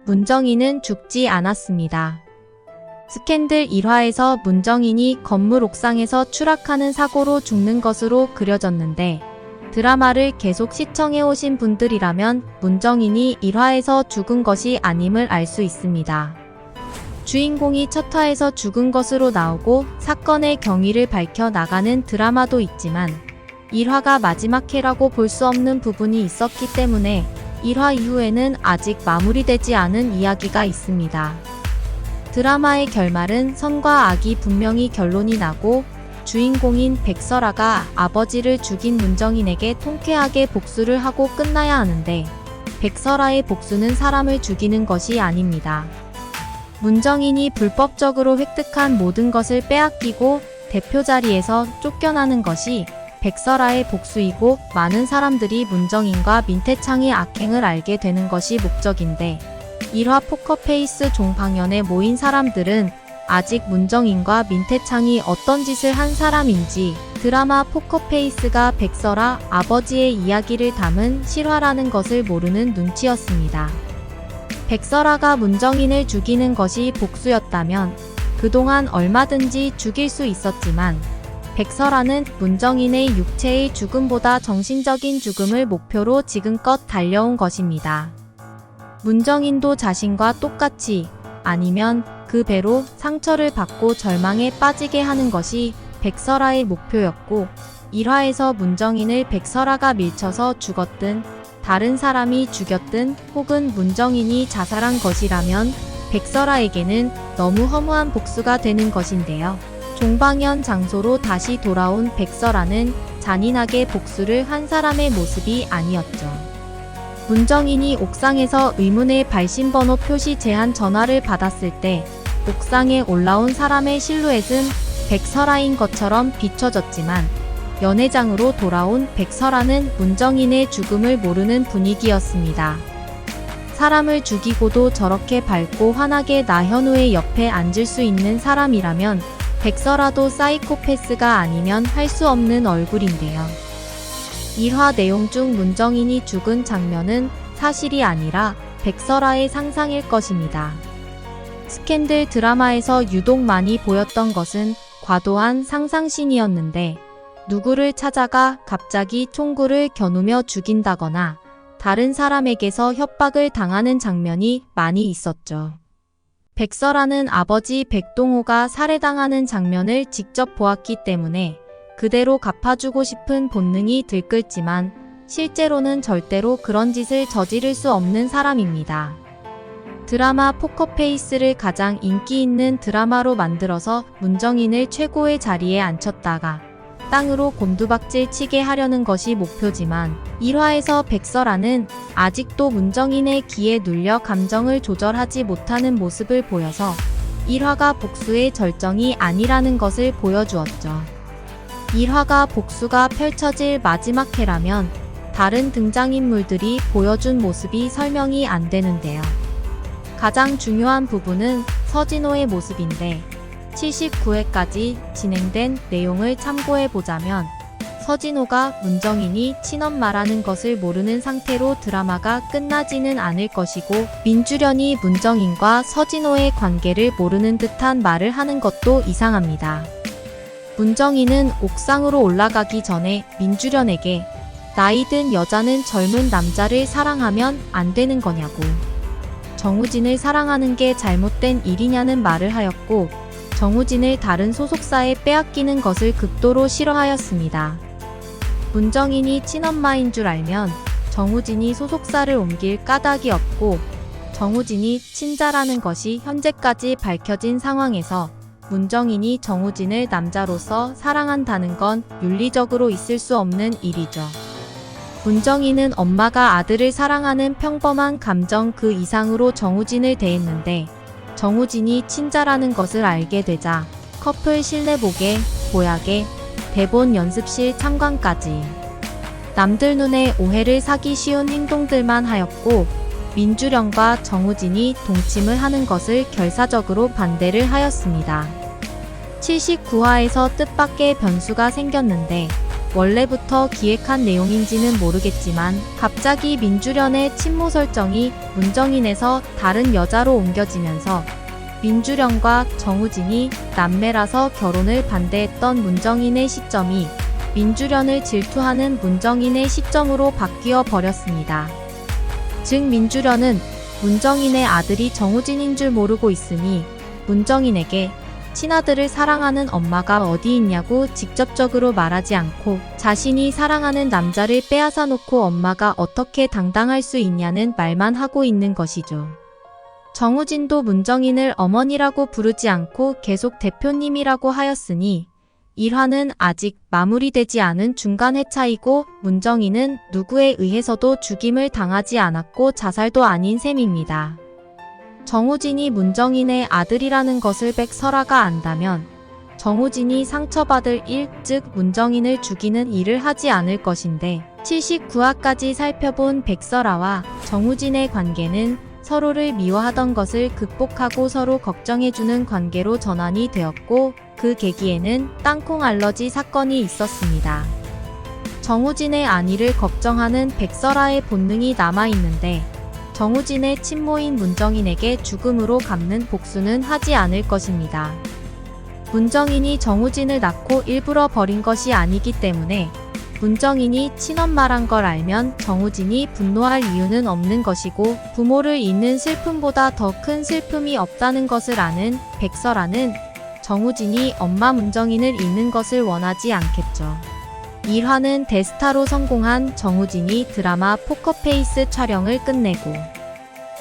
문정인은 죽지 않았습니다. 스캔들 1화에서 문정인이 건물 옥상에서 추락하는 사고로 죽는 것으로 그려졌는데, 드라마를 계속 시청해오신 분들이라면 문정인이 1화에서 죽은 것이 아님을 알 수 있습니다. 주인공이 첫 화에서 죽은 것으로 나오고 사건의 경위를 밝혀 나가는 드라마도 있지만 1화가 마지막 회라고 볼 수 없는 부분이 있었기 때문에 1화 이후에는 아직 마무리되지 않은 이야기가 있습니다. 드라마의 결말은 선과 악이 분명히 결론이 나고 주인공인 백설아가 아버지를 죽인 문정인에게 통쾌하게 복수를 하고 끝나야 하는데, 백설아의 복수는 사람을 죽이는 것이 아닙니다. 문정인이 불법적으로 획득한 모든 것을 빼앗기고 대표 자리에서 쫓겨나는 것이 백설아의 복수이고, 많은 사람들이 문정인과 민태창의 악행을 알게 되는 것이 목적인데, 1화 포커페이스 종방연에 모인 사람들은 아직 문정인과 민태창이 어떤 짓을 한 사람인지, 드라마 포커페이스가 백설아 아버지의 이야기를 담은 실화라는 것을 모르는 눈치였습니다. 백설아가 문정인을 죽이는 것이 복수였다면 그동안 얼마든지 죽일 수 있었지만, 백설아는 문정인의 육체의 죽음보다 정신적인 죽음을 목표로 지금껏 달려온 것입니다. 문정인도 자신과 똑같이, 아니면 그 배로 상처를 받고 절망에 빠지게 하는 것이 백설아의 목표였고, 1화에서 문정인을 백설아가 밀쳐서 죽었든 다른 사람이 죽였든 혹은 문정인이 자살한 것이라면 백설아에게는 너무 허무한 복수가 되는 것인데요. 종방연 장소로 다시 돌아온 백설아는 잔인하게 복수를 한 사람의 모습이 아니었죠. 문정인이 옥상에서 의문의 발신번호 표시 제한 전화를 받았을 때 옥상에 올라온 사람의 실루엣은 백설아인 것처럼 비춰졌지만, 연회장으로 돌아온 백설아는 문정인의 죽음을 모르는 분위기였습니다. 사람을 죽이고도 저렇게 밝고 환하게 나현우의 옆에 앉을 수 있는 사람이라면 백설아도 사이코패스가 아니면 할 수 없는 얼굴인데요. 1화 내용 중 문정인이 죽은 장면은 사실이 아니라 백설아의 상상일 것입니다. 스캔들 드라마에서 유독 많이 보였던 것은 과도한 상상신이었는데, 누구를 찾아가 갑자기 총구를 겨누며 죽인다거나 다른 사람에게서 협박을 당하는 장면이 많이 있었죠. 백설아는 아버지 백동호가 살해당하는 장면을 직접 보았기 때문에 그대로 갚아주고 싶은 본능이 들끓지만, 실제로는 절대로 그런 짓을 저지를 수 없는 사람입니다. 드라마 포커페이스를 가장 인기 있는 드라마로 만들어서 문정인을 최고의 자리에 앉혔다가 땅으로 곤두박질 치게 하려는 것이 목표지만, 1화에서 백설아는 아직도 문정인의 기에 눌려 감정을 조절하지 못하는 모습을 보여서 1화가 복수의 절정이 아니라는 것을 보여주었죠. 1화가 복수가 펼쳐질 마지막 회라면 다른 등장인물들이 보여준 모습이 설명이 안 되는데요. 가장 중요한 부분은 서진호의 모습인데, 79회까지 진행된 내용을 참고해보자면 서진호가 문정인이 친엄마라는 것을 모르는 상태로 드라마가 끝나지는 않을 것이고, 민주련이 문정인과 서진호의 관계를 모르는 듯한 말을 하는 것도 이상합니다. 문정인은 옥상으로 올라가기 전에 민주련에게 나이든 여자는 젊은 남자를 사랑하면 안 되는 거냐고, 정우진을 사랑하는 게 잘못된 일이냐는 말을 하였고, 정우진을 다른 소속사에 빼앗기는 것을 극도로 싫어하였습니다. 문정인이 친엄마인 줄 알면 정우진이 소속사를 옮길 까닭이 없고, 정우진이 친자라는 것이 현재까지 밝혀진 상황에서 문정인이 정우진을 남자로서 사랑한다는 건 윤리적으로 있을 수 없는 일이죠. 문정인은 엄마가 아들을 사랑하는 평범한 감정 그 이상으로 정우진을 대했는데, 정우진이 친자라는 것을 알게 되자 커플 실내복에 보약에 대본 연습실 참관까지 남들 눈에 오해를 사기 쉬운 행동들만 하였고, 민주련과 정우진이 동침을 하는 것을 결사적으로 반대를 하였습니다. 79화에서 뜻밖의 변수가 생겼는데, 원래부터 기획한 내용인지는 모르겠지만 갑자기 민주련의 친모 설정이 문정인에서 다른 여자로 옮겨지면서 민주련과 정우진이 남매라서 결혼을 반대했던 문정인의 시점이 민주련을 질투하는 문정인의 시점으로 바뀌어 버렸습니다. 즉 민주련은 문정인의 아들이 정우진인 줄 모르고 있으니 문정인에게 친아들을 사랑하는 엄마가 어디 있냐고 직접적으로 말하지 않고 자신이 사랑하는 남자를 빼앗아 놓고 엄마가 어떻게 당당할 수 있냐는 말만 하고 있는 것이죠. 정우진도 문정인을 어머니라고 부르지 않고 계속 대표님이라고 하였으니 일화는 아직 마무리되지 않은 중간 회차이고 문정인은 누구에 의해서도 죽임을 당하지 않았고 자살도 아닌 셈입니다. 정우진이 문정인의 아들이라는 것을 백설아가 안다면 정우진이 상처받을 일, 즉 문정인을 죽이는 일을 하지 않을 것인데 79화까지 살펴본 백설아와 정우진의 관계는 서로를 미워하던 것을 극복하고 서로 걱정해주는 관계로 전환이 되었고 그 계기에는 땅콩 알러지 사건이 있었습니다. 정우진의 안위를 걱정하는 백설아의 본능이 남아있는데 정우진의 친모인 문정인에게 죽음으로 갚는 복수는 하지 않을 것입니다. 문정인이 정우진을 낳고 일부러 버린 것이 아니기 때문에 문정인이 친엄마란 걸 알면 정우진이 분노할 이유는 없는 것이고 부모를 잃는 슬픔보다 더 큰 슬픔이 없다는 것을 아는 백설아는 정우진이 엄마 문정인을 잃는 것을 원하지 않겠죠. 1화는 대스타로 성공한 정우진이 드라마 포커페이스 촬영을 끝내고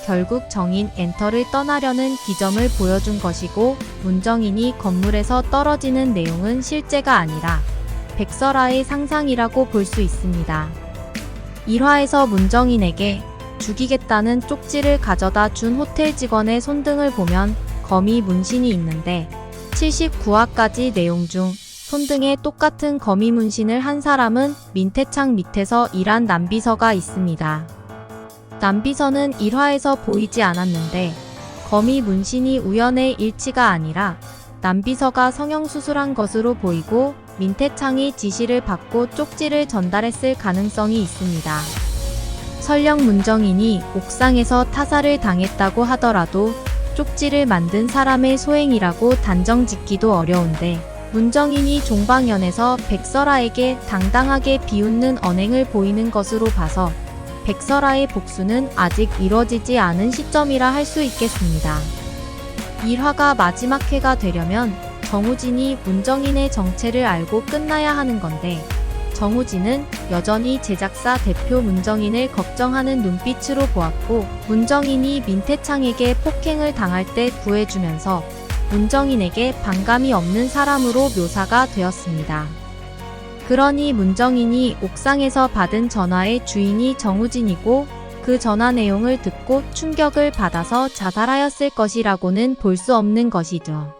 결국 정인 엔터를 떠나려는 기점을 보여준 것이고 문정인이 건물에서 떨어지는 내용은 실제가 아니라 백설아의 상상이라고 볼 수 있습니다. 1화에서 문정인에게 죽이겠다는 쪽지를 가져다 준 호텔 직원의 손등을 보면 거미 문신이 있는데 79화까지 내용 중 손등에 똑같은 거미 문신을 한 사람은 민태창 밑에서 일한 남비서가 있습니다. 남비서는 1화에서 보이지 않았는데 거미 문신이 우연의 일치가 아니라 남비서가 성형수술한 것으로 보이고 민태창이 지시를 받고 쪽지를 전달했을 가능성이 있습니다. 설령 문정인이 옥상에서 타살을 당했다고 하더라도 쪽지를 만든 사람의 소행이라고 단정짓기도 어려운데 문정인이 종방연에서 백설아에게 당당하게 비웃는 언행을 보이는 것으로 봐서 백설아의 복수는 아직 이뤄지지 않은 시점이라 할 수 있겠습니다. 1화가 마지막 회가 되려면 정우진이 문정인의 정체를 알고 끝나야 하는 건데 정우진은 여전히 제작사 대표 문정인을 걱정하는 눈빛으로 보았고 문정인이 민태창에게 폭행을 당할 때 구해주면서 문정인에게 반감이 없는 사람으로 묘사가 되었습니다. 그러니 문정인이 옥상에서 받은 전화의 주인이 정우진이고 그 전화 내용을 듣고 충격을 받아서 자살하였을 것이라고는 볼 수 없는 것이죠.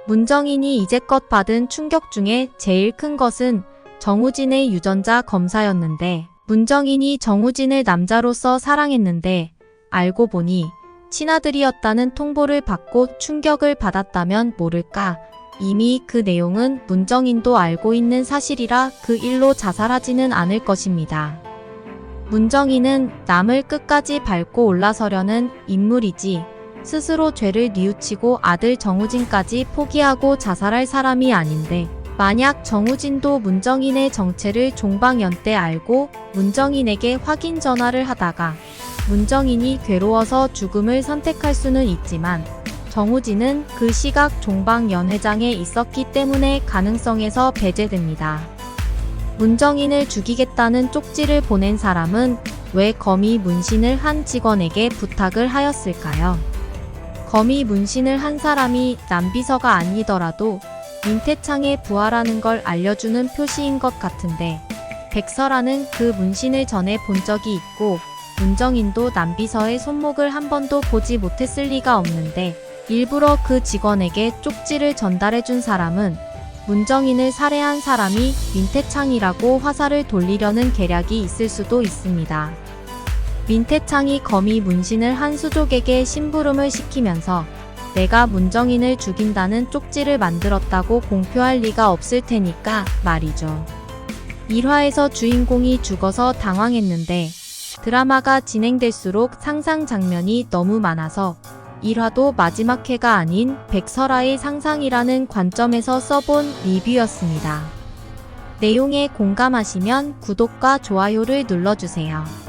문정인이 이제껏 받은 충격 중에 제일 큰 것은 정우진의 유전자 검사였는데 문정인이 정우진을 남자로서 사랑했는데 알고 보니 친아들이었다는 통보를 받고 충격을 받았다면 모를까. 이미 그 내용은 문정인도 알고 있는 사실이라 그 일로 자살하지는 않을 것입니다. 문정인은 남을 끝까지 밟고 올라서려는 인물이지 스스로 죄를 뉘우치고 아들 정우진까지 포기하고 자살할 사람이 아닌데 만약 정우진도 문정인의 정체를 종방연 때 알고 문정인에게 확인 전화를 하다가 문정인이 괴로워서 죽음을 선택할 수는 있지만 정우진은 그 시각 종방연 회장에 있었기 때문에 가능성에서 배제됩니다. 문정인을 죽이겠다는 쪽지를 보낸 사람은 왜 거미 문신을 한 직원에게 부탁을 하였을까요? 거미 문신을 한 사람이 남비서가 아니더라도 민태창의 부하라는 걸 알려주는 표시인 것 같은데 백설아는 그 문신을 전에 본 적이 있고 문정인도 남비서의 손목을 한 번도 보지 못했을 리가 없는데 일부러 그 직원에게 쪽지를 전달해준 사람은 문정인을 살해한 사람이 민태창이라고 화살을 돌리려는 계략이 있을 수도 있습니다. 민태창이 거미 문신을 한 수족에게 심부름을 시키면서 내가 문정인을 죽인다는 쪽지를 만들었다고 공표할 리가 없을 테니까 말이죠. 1화에서 주인공이 죽어서 당황했는데 드라마가 진행될수록 상상 장면이 너무 많아서 1화도 마지막 회가 아닌 백설아의 상상이라는 관점에서 써본 리뷰였습니다. 내용에 공감하시면 구독과 좋아요를 눌러주세요.